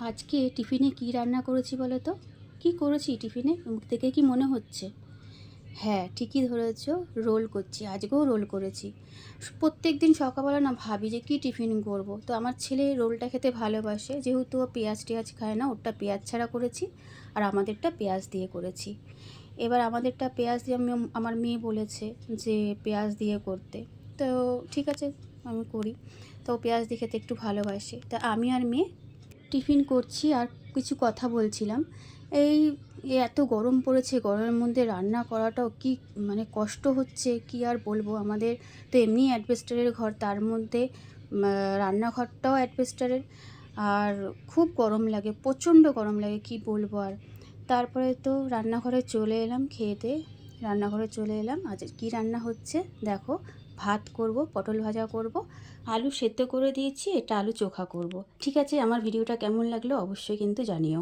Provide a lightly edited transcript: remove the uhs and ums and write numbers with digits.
আজকে টিফিনে কি রান্না করেছি বলো তো? কি করেছি টিফিনে? মুখ থেকে কি মনে হচ্ছে? হ্যাঁ, ঠিকই ধরেছো, রোল করছি। আজকেও রোল করেছি। প্রত্যেকদিন সকালবেলা না ভাবি যে কি টিফিন করব। তো আমার ছেলে রোলটা খেতে ভালোবাসে, যেহেতু ও পেঁয়াজ-টেয়াজ খায় না, ওরটা পেঁয়াজ ছাড়া করেছি আর আমাদেরটা পেঁয়াজ দিয়ে করেছি। এবার আমাদেরটা পেঁয়াজ দিয়ে আমার মেয়ে বলেছে যে পেঁয়াজ দিয়ে করতে। তো ঠিক আছে, আমি করি। তো ও পেঁয়াজ দিয়ে খেতে একটু ভালোবাসে। তা আমি আর মেয়ে টিফিন করছি আর কিছু কথা বলছিলাম। এই এত গরম পড়েছে, গরমের মধ্যে রান্না করাটাও কি মানে কষ্ট হচ্ছে, কি আর বলবো। আমাদের তো এমনি অ্যাডভেস্টারের ঘর, তার মধ্যে রান্নাঘরটাও অ্যাডভেস্টারের। আর খুব গরম লাগে, প্রচণ্ড গরম লাগে, কি বলবো আর। তারপরে তো রান্নাঘরে চলে এলাম, খেয়ে রান্নাঘরে চলে এলাম। আজ কি রান্না হচ্ছে দেখো। ভাত করব, পটল ভাজা করব, আলু সেদ্ধ করে দিয়েছি, এটা আলু চোখা করব। ঠিক আছে, আমার ভিডিওটা কেমন লাগলো অবশ্যই কিন্তু জানিও।